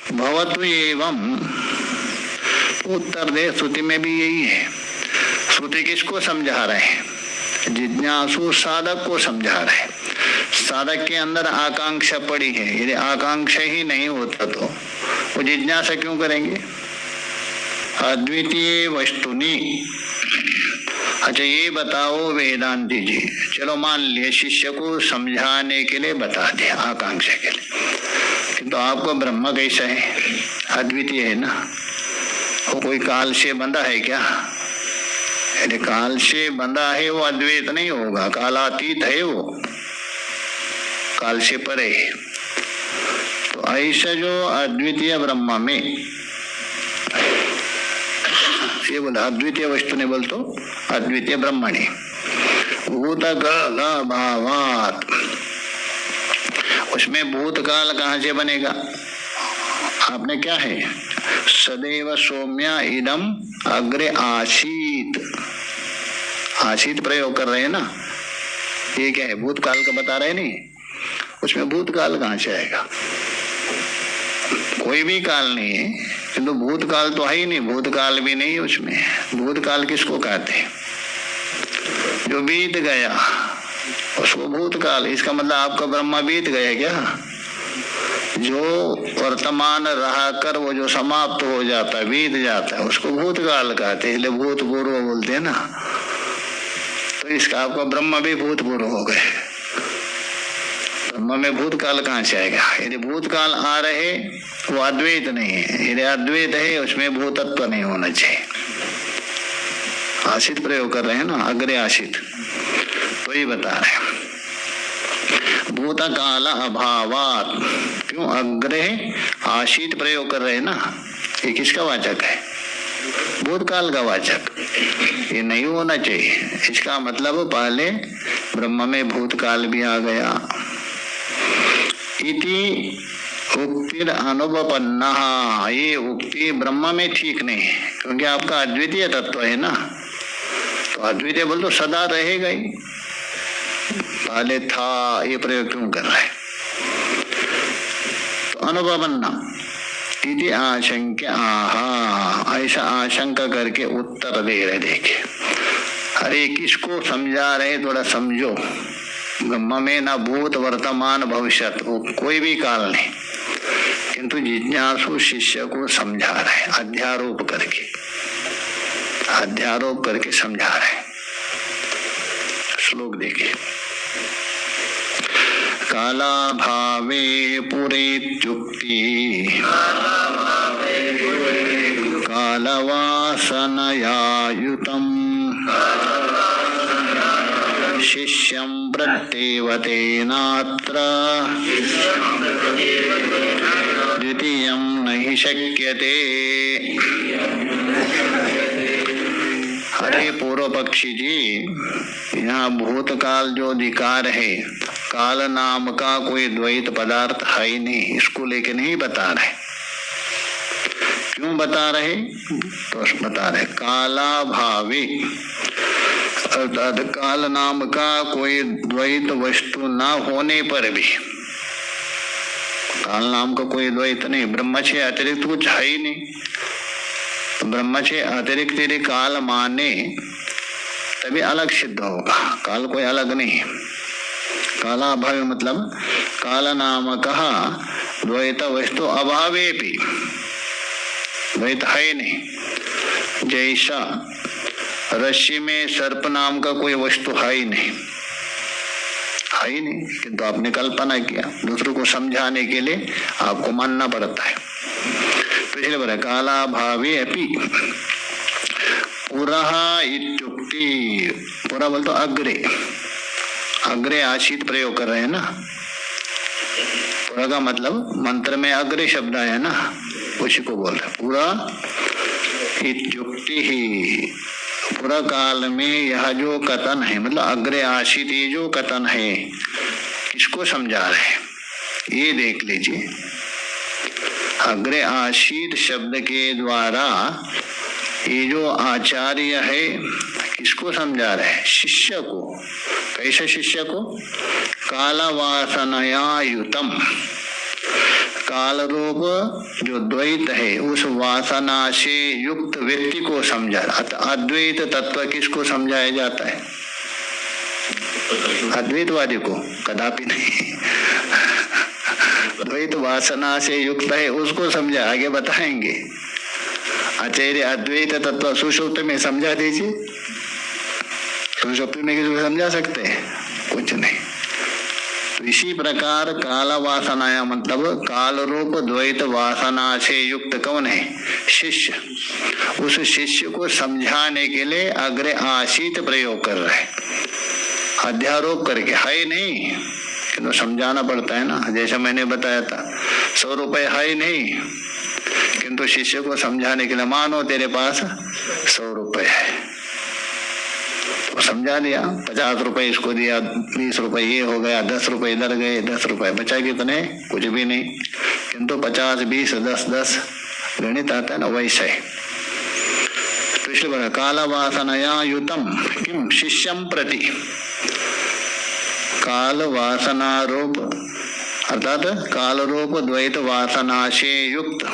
भवतु एवं, उत्तर दे। श्रुति में भी यही है। श्रुति किसको समझा रहे हैं? जिज्ञासु साधक को समझा रहे हैं। साधक के अंदर आकांक्षा पड़ी है, यदि आकांक्षा ही नहीं होता तो वो जिज्ञासा क्यों करेंगे? अद्वितीय वस्तुनि। अच्छा ये बताओ वेदांती जी, चलो मान लिए शिष्य को समझाने के लिए बता दिया, आकांक्षा के लिए, किंतु आपको ब्रह्म कैसा है? अद्वितीय है ना, वो कोई काल से बंधा है क्या? यदि काल से बंधा है वो अद्वैत नहीं होगा, कालातीत है, वो काल से परे है। तो ऐसा जो अद्वितीय ब्रह्म में, ये बोला अद्वितीय वस्तु ने बोल तो अद्वितीय ब्रह्मणि भूतकाल भावात, उसमें भूतकाल कहाँ से बनेगा? आपने क्या है? सदैव सौम्या इदम अग्रे आसीत, आसीत प्रयोग कर रहे हैं ना, ये क्या है? भूतकाल का बता रहे नहीं, उसमें भूतकाल कहाँ से आएगा? कोई भी काल नहीं है, किंतु भूतकाल तो है ही नहीं, भूतकाल भी नहीं उसमें। भूतकाल किसको कहते हैं? जो बीत गया उसको भूतकाल। इसका मतलब आपका ब्रह्म बीत गया क्या? जो वर्तमान रहा कर वो जो समाप्त हो जाता है, बीत जाता है, उसको भूतकाल कहते हैं, इसलिए भूतपूर्व बोलते हैं ना। तो इसका आपका ब्रह्म भी भूतपूर्व हो गए। ब्रह्म में भूतकाल कहाँ से आएगा? यदि भूतकाल आ रहे वो अद्वैत नहीं है, यदि अद्वैत है उसमें भूतत्व नहीं होना चाहिए। आशित प्रयोग कर रहे हैं ना, अग्रे आशित, तो ये बता रहे हैं भूतकाल अभावात। क्यों अग्रे आशित प्रयोग कर रहे हैं ना? ये किसका वाचक है? भूतकाल का वाचक। ये नहीं होना चाहिए। इसका मतलब पहले ब्रह्म में भूतकाल भी आ गया। इति उक्तिर अनुपन्ना, ये उक्ति ब्रह्म में ठीक नहीं है, क्योंकि आपका अद्वितीय तत्व है ना। तो अद्वितीय बोल तो सदा रहेगा ही, पहले था, ये प्रयोग क्यों कर रहे हैं? तो अनुपन्ना इति आशंका, आहा, ऐसा आशंका करके उत्तर दे रहे। देखिए, अरे किसको समझा रहे? थोड़ा समझो। ब्रह्म में ना भूत वर्तमान भविष्यत, वो कोई भी काल नहीं, किंतु जिज्ञासु शिष्य को समझा रहे, अध्यारोप करके, अध्यारोप करके समझा रहे। श्लोक देखिए, काला भावे पुरेत्युक्ति कालवासनयायुतम् शिष्यं प्रत्येवते नात्र द्वितीयं नहि शक्यते। अरे पूर्व पक्षी जी, यहाँ भूतकाल जो अधिकार है, काल नाम का कोई द्वैत पदार्थ है ही नहीं, इसको लेके नहीं बता रहे। क्यों बता रहे? तो बता रहे काला भावी, अर्थात काल नाम का कोई द्वैत वस्तु न होने पर भी, काल नाम का कोई द्वैत नहीं, ब्रह्म से अतिरिक्त कुछ है ही नहीं। तो ब्रह्म से अतिरिक्त यदि काल माने तभी अलग सिद्ध होगा, काल कोई अलग नहीं। काला भाव मतलब काल नाम कहा द्वैत वस्तु अभावे भी, द्वैत है नहीं। जैसा रस्सी में सर्प नाम का कोई वस्तु है ही नहीं, है ही नहीं, किंतु आपने कल्पना किया, दूसरों को समझाने के लिए आपको मानना पड़ता है। तो इसलिए बोला काला भावे अपि पुरः इत्युक्ति, पुरा बोल तो अग्रे, अग्रे आशित प्रयोग कर रहे हैं ना। पुरा का मतलब मंत्र में अग्रे शब्द आया ना, उसी को बोल रहे पुरा इत्युक्ति ही। पूरा काल में यह जो कथन है, मतलब अग्रे आशित ये जो कथन है, किसको समझा रहे हैं? ये देख लीजिए, अग्रे आशित शब्द के द्वारा ये जो आचार्य है किसको समझा रहे हैं? शिष्य को। कैसे शिष्य को? कालवासनया युतम, काल रूप जो द्वैत है उस वासना से युक्त व्यक्ति को समझा। अद्वैत तत्व किसको समझाया जाता है? अद्वैतवादी को कदापि नहीं। द्वैत वासना से युक्त है उसको समझा, आगे बताएंगे। आचार्य अद्वैत तत्व सुषुप्त में समझा दीजिए। सुषुप्त में किसको समझा सकते हैं? कुछ नहीं। तो इसी प्रकार काल वासनाया मतलब काल रूप द्वैत वासना से युक्त कौन है? शिष्य। उस शिष्य को समझाने के लिए अग्रे आशीत प्रयोग कर रहे, अध्यारोप करके, है नहीं किंतु तो समझाना पड़ता है ना। जैसा मैंने बताया था 100 रुपए है नहीं किंतु शिष्य को समझाने के लिए मानो तेरे पास 100 रुपए है, तो समझा दिया। 50 रुपए इसको दिया, 20 रुपए ये हो गया, 10 रुपए इधर गए, 10 रुपए बचा कितने? कुछ भी नहीं। किंतु 50, 20, 10, 10 गणित आता है ना, वैसे तो इसलिए काल वासनया युतम किम शिष्यम प्रति, काल वासना रूप अर्थात काल रूप द्वैत वासना से युक्त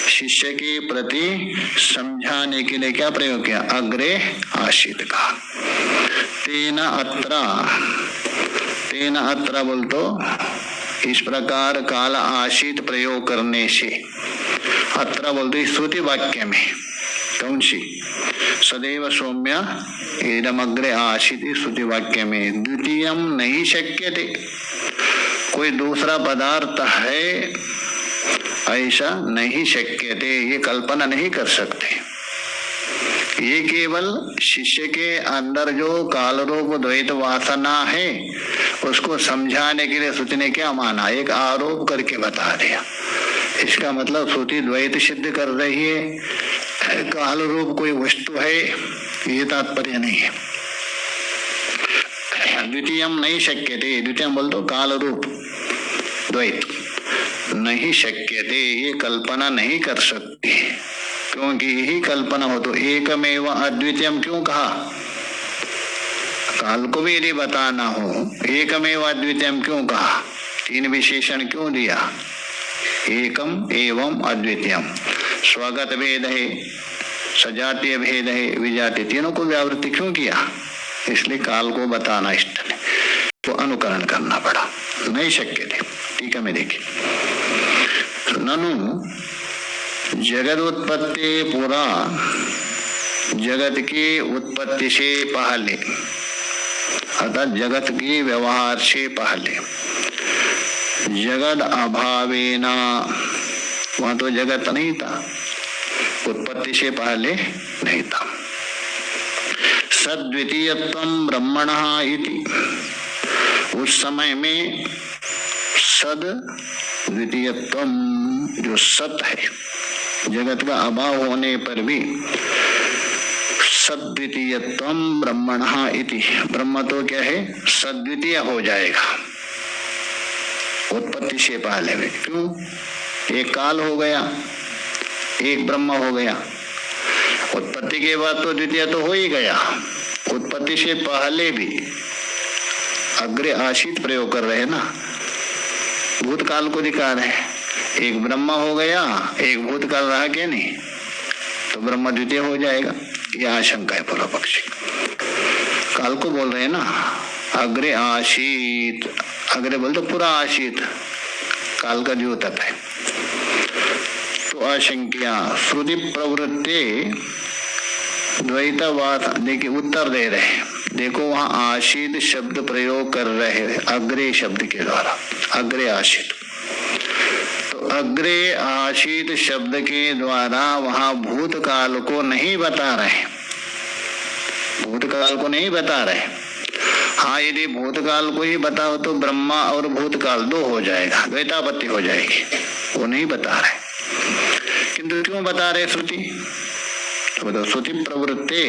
शिष्य के प्रति समझाने के लिए क्या प्रयोग किया? अग्रे आशित का। तेना अत्र बोल तो इस प्रकार काल आशित प्रयोग करने से, अत्र बोल तो श्रुति वाक्य में कौन सी? सदैव सौम्य इदमग्रे आशित श्रुति वाक्य में द्वितीयम नहीं शक्यते, कोई दूसरा पदार्थ है ऐसा नहीं शक्यते, ये कल्पना नहीं कर सकते। ये केवल शिष्य के अंदर जो काल रूप द्वैत वासना है उसको समझाने के लिए श्रुति ने क्या माना? एक आरोप करके बता दिया। इसका मतलब श्रुति द्वैत सिद्ध कर रही है, काल रूप कोई वस्तु है, ये तात्पर्य नहीं है। द्वितीयम नहीं शक्यते, द्वितीयम बोल दो काल रूप द्वैत नहीं शक्यते, ये कल्पना नहीं कर सकती, क्योंकि यही कल्पना हो तो एकमेव अद्वितीयम क्यों कहा? काल को भी यदि बताना हो एकमेव अद्वितीयम क्यों कहा? 3 विशेषण क्यों दिया? एकम एवं अद्वितीयम, स्वगत भेद है, सजातीय भेद है, विजातीय, तीनों को व्यावृत्ति क्यों किया? इसलिए काल को बताना इष्ट है, तो अनुकरण करना पड़ा। नहीं शक्य थे। ठीक है, मैं देखिए ननु जगत उत्पत्ति पूरा, जगत की उत्पत्ति से पहले अर्थात जगत की व्यवहार से पहले, जगत अभावेना, वहां तो जगत नहीं था, उत्पत्ति से पहले नहीं था। सद्वितीयत्वं ब्रह्मणः इति, उस समय में सद द्वितीयत्वम जो सत है, जगत का अभाव होने पर भी सद्वितीयत्वम ब्रह्मणः इति, ब्रह्म तो क्या है? सद्वितीय हो जाएगा उत्पत्ति से पहले में। क्यों? एक काल हो गया, एक ब्रह्म हो गया, उत्पत्ति के बाद तो द्वितीय तो हो ही गया, उत्पत्ति से पहले भी अग्रे आशित प्रयोग कर रहे हैं ना, भूतकाल को दिखा रहे हैं। एक ब्रह्म हो गया, एक भूतकाल रहा क्या नहीं, तो ब्रह्म द्वितीय हो जाएगा, ये आशंका है पूर्व पक्षी। काल को बोल रहे हैं ना अग्रे आशित, अग्रे बोल तो पूरा आशित, काल का द्योतक है। तो आशंका श्रुति प्रवृत्ति द्वैतवाद, देखिए उत्तर दे रहे हैं। देखो वहां आशित शब्द प्रयोग कर रहे हैं अग्रे शब्द के द्वारा, अग्रे आशित। तो अग्रे आशित शब्द के द्वारा वहां भूतकाल को नहीं बता रहे, भूतकाल को नहीं बता रहे। हाँ, यदि भूतकाल को ही बताओ तो ब्रह्मा और भूतकाल दो हो जाएगा, द्वैतापत्ति हो जाएगी, वो नहीं बता रहे। किंतु क्यों बता रहे श्रुति? तो बताओ, श्रुति प्रवृत्ति,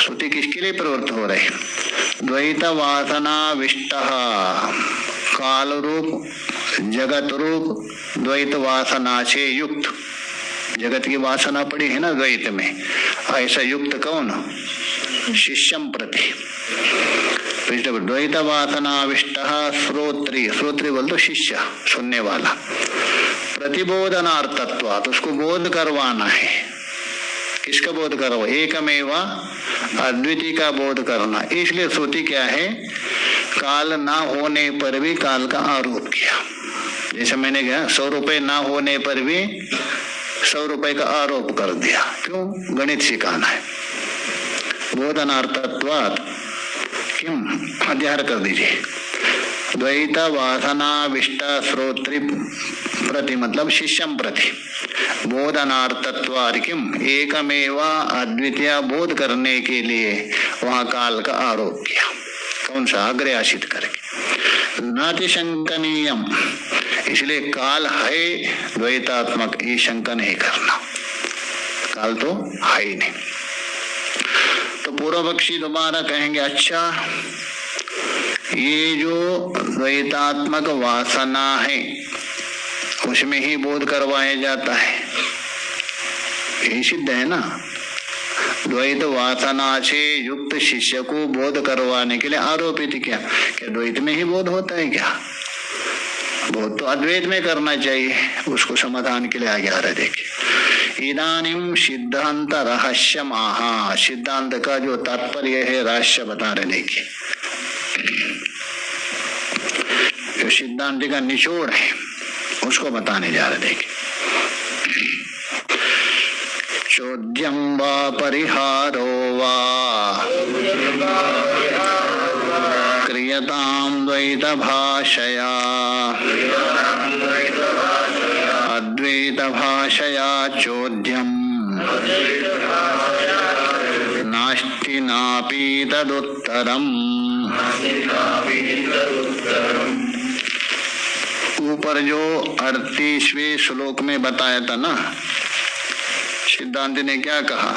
श्रुति किसके लिए प्रवृत्त हो रहे? द्वैत वासना विष्ट, काल रूप जगत रूप द्वैत वासना से युक्त, जगत की वासना पड़ी है ना द्वैत में, ऐसा युक्त कौन? शिष्यम प्रति। द्वैत वासनाविष्ट श्रोत्री, श्रोत्री बोल तो शिष्य, सुनने वाला, प्रतिबोधनार्थत्वात्, उसको बोध करवाना है। किसका बोध करो? एकमेवा अद्वितीय का बोध करना। इसलिए श्रुति क्या है? काल ना होने पर भी काल का आरोप किया। जैसे मैंने कहा 100 रुपए ना होने पर भी 100 रुपए का आरोप कर दिया। क्यों? गणित सिखाना है। बोधनार्थत्वात् क्यों? अध्याय कर दीजिए। द्वैत वासनाविष्ट श्रोत्री प्रति मतलब शिष्यम प्रति बोधनार्थत्वात् किम एकमेवा अद्वितीय बोध करने के लिए वहां काल का आरोप किया। कौन सा? अग्रे आशित करके। नातिशंकनीयम, इसलिए काल है द्वैतात्मक, ये शंका नहीं करना, काल तो है ही नहीं। तो पूर्व पक्षी दोबारा कहेंगे, अच्छा ये जो द्वैतात्मक वासना है उसमें ही बोध करवाया जाता है, यही सिद्ध है ना। द्वैत वासना से युक्त शिष्य को बोध करवाने के लिए आरोपित किया। क्या द्वैत में ही बोध होता है क्या? बोध तो अद्वैत में करना चाहिए। उसको समाधान के लिए आगे आ रहे देखिए। इदानीम सिद्धांत रहस्य महा, सिद्धांत का जो तात्पर्य है रहस्य बता रहे देखिए। जो सिद्धांत का निचोड़ है उसको बताने जा रहे देखिए। चोद्यम वा परिहारो वा क्रियतां द्वैत भाषया अद्वैत भाषया चोद्यम नास्ति नापि तदुत्तरम्। ऊपर जो 38वें श्लोक में बताया था ना, सिद्धांत ने क्या कहा?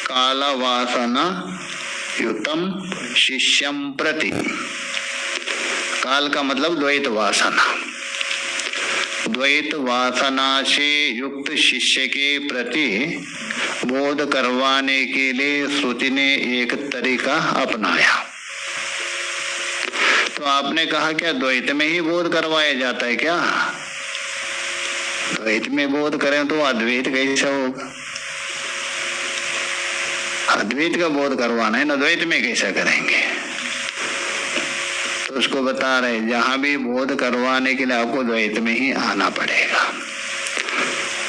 काल वासना युतम शिष्यम प्रति, काल का मतलब द्वैत वासना, द्वैत वासना से युक्त शिष्य के प्रति बोध करवाने के लिए श्रुति ने एक तरीका अपनाया। तो आपने कहा क्या द्वैत में ही बोध करवाया जाता है क्या? द्वैत में बोध करें तो अद्वैत कैसा होगा? अद्वैत का बोध करवाना है ना, द्वैत में कैसा करेंगे? तो उसको बता रहे जहां भी बोध करवाने के लिए आपको द्वैत में ही आना पड़ेगा।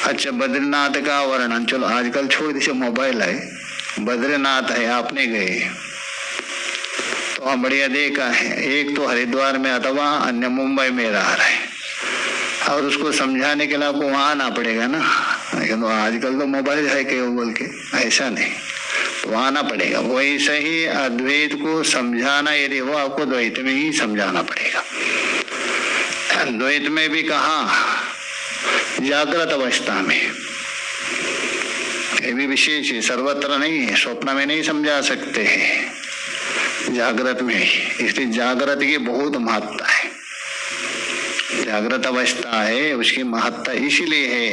अच्छा, बद्रीनाथ का वर्णन, चलो आजकल छोड़ दीजिए, मोबाइल है, बद्रीनाथ है, आपने गए तो वहाँ बढ़िया देखा है। एक तो हरिद्वार में अथवा अन्य मुंबई में रह रहे, और उसको समझाने के लिए आपको वहां आना पड़ेगा ना। लेकिन आजकल तो मोबाइल है क्यों बोल के, ऐसा नहीं, तो वहां आना पड़ेगा। वैसे ही अद्वैत को समझाना यदि हो, आपको द्वैत में ही समझाना पड़ेगा। द्वैत में भी कहा? जागृत अवस्था में, ये भी विशेष है, सर्वत्र नहीं है, स्वप्न में नहीं समझा सकते हैं, जागृत में ही। इसलिए जागृत की बहुत महत्ता है। जागृत अवस्था है उसकी महत्ता इसीलिए है।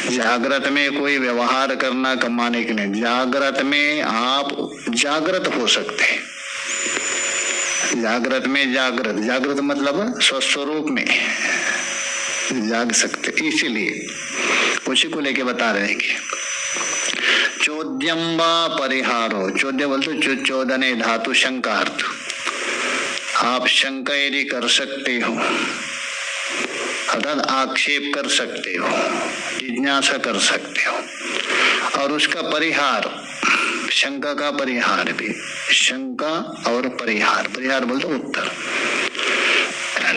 जागृत में कोई व्यवहार करना कमाने के लिए, जागृत में आप जागृत हो सकते हैं। जागृत में जागृत, जागृत मतलब स्वस्वरूप में जाग सकते, इसीलिए उसी को लेके बता रहे हैं कि चोद्यम वा परिहारो, चोद्य बोलते चोदने धातु शंकार्थ, आप शंका यदि कर सकते हो अर्थात आक्षेप कर सकते हो, जिज्ञासा कर सकते हो, और उसका परिहार, शंका का परिहार भी, शंका और परिहार, परिहार बोलते उत्तर।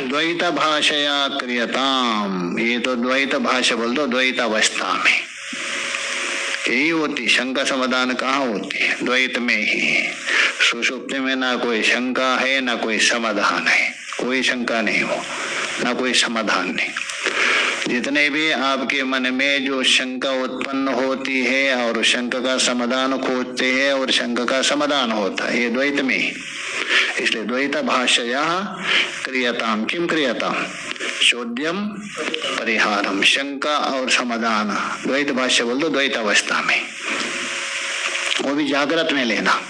द्वैत भाषया क्रियताम, ये तो द्वैत भाषा बोल दो, द्वैत अवस्था में यही होती। शंका समाधान कहाँ होती है? द्वैत में ही। सुषुप्ति में ना कोई शंका है ना कोई समाधान है, कोई शंका नहीं हो ना कोई समाधान नहीं। जितने भी आपके मन में जो शंका उत्पन्न होती है और शंका का समाधान खोजते हैं और शंका का समाधान होता है, ये द्वैत में ही। इसलिए द्वैत भाषया क्रियताम, किम क्रियताम? चोद्यम परिहारम, शंका और समाधान। द्वैत भाष्य बोल दो, द्वैत अवस्था में, वो भी जागृत में लेना।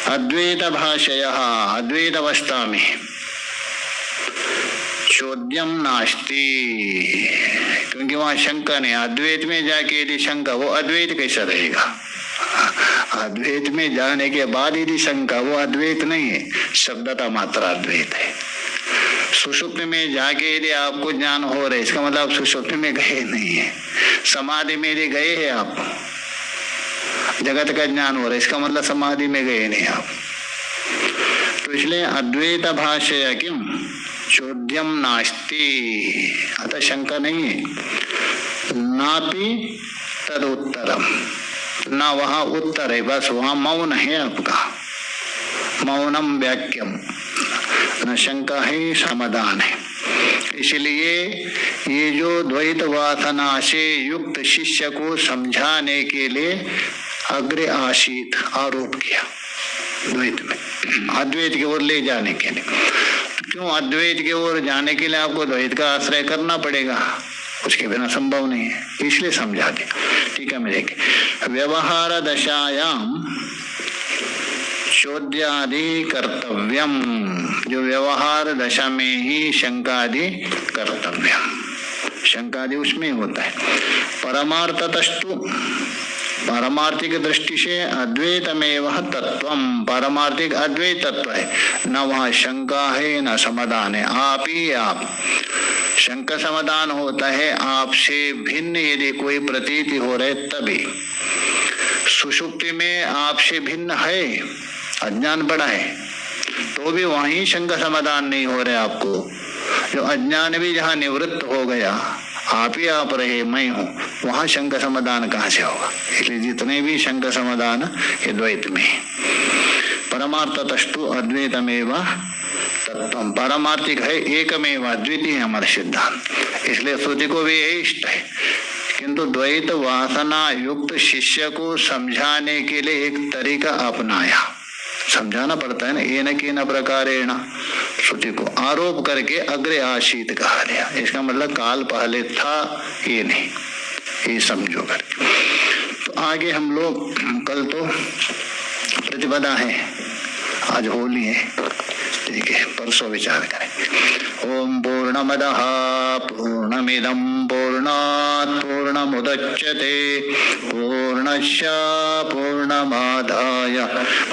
अद्वैत भाषयः, अद्वैत अवस्था में चोद्यम नास्ति, क्योंकि वहां शंका नहीं। अद्वैत में जाके यदि शंका, वो अद्वैत कैसा रहेगा? अद्वैत में जाने के बाद यदि शंका, वो अद्वैत नहीं है, शब्दता मात्र अद्वैत है। सुषुप्ति में जाके यदि आपको ज्ञान हो रहा है, इसका मतलब आप सुषुप्ति में गए नहीं है। समाधि में यदि गए हैं आप, जगत का ज्ञान हो रहा है, इसका मतलब समाधि में गए नहीं आप। तो इसलिए अद्वैत भाषया किम चोद्यम नास्ति, अतः शंका नहीं है। नापि तद उत्तरम, ना वहां उत्तर है, बस वहां मौन है आपका, मौनम वाक्यम, न शंका है, समाधान है। इसलिए ये जो द्वैत वासना से युक्त शिष्य को समझाने के लिए अग्रे आशीत आरोप किया द्वैत में, अद्वैत की ओर ले जाने के लिए। क्यों अद्वैत की ओर जाने के लिए आपको द्वैत का आश्रय करना पड़ेगा, उसके बिना संभव नहीं है, इसलिए समझा दे। ठीक है, मैं देखिए, व्यवहार दशायाम चोद्यादि कर्तव्यम, जो व्यवहार दशा में ही शंकादि कर्तव्यम, शंकादि उसमें होता है। परमार्थतस्तु, पारमार्थिक दृष्टि से अद्वैतमेव तत्वम, पारमार्थिक अद्वैत तत्व है, न वहां शंका है न समाधान है। आप ही आप, शंका समाधान होता है आपसे भिन्न यदि कोई प्रतीति हो रहे तभी। सुषुप्ति में आपसे भिन्न है, अज्ञान बड़ा है, तो भी वहीं शंका समाधान नहीं हो रहे आपको। जो अज्ञान भी जहाँ निवृत्त हो गया, आप ही आप रहे, मैं हूँ, वहां शंका समाधान कहाँ से होगा? इसलिए जितने भी शंका समाधान ये द्वैत में है। परमार्थतस्तु अद्वैतमेव तत्वम, पारमार्थिक है, एकमेव अद्वितीय है हमारा सिद्धांत, इसलिए श्रुति को भी यही इष्ट है। किंतु द्वैत वासना युक्त शिष्य को समझाने के लिए एक तरीका अपनाया, समझाना पड़ता है ना, ये न कि न प्रकारेण, श्रुति को आरोप करके अग्रे आशीत कहा गया। इसका मतलब काल पहले था, ये नहीं, ये समझो करके। तो आगे हम लोग, कल तो प्रतिपदा है, आज होली है, ठीक है, परसों विचार करें। ओम पूर्णमदः पूर्णमिदं पूर्णात् पूर्णमुदच्यते पूर्णस्य पूर्णमादाय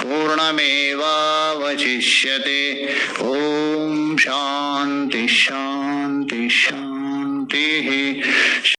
पूर्णमेवावशिष्यते। ओम शांति शांति शांति।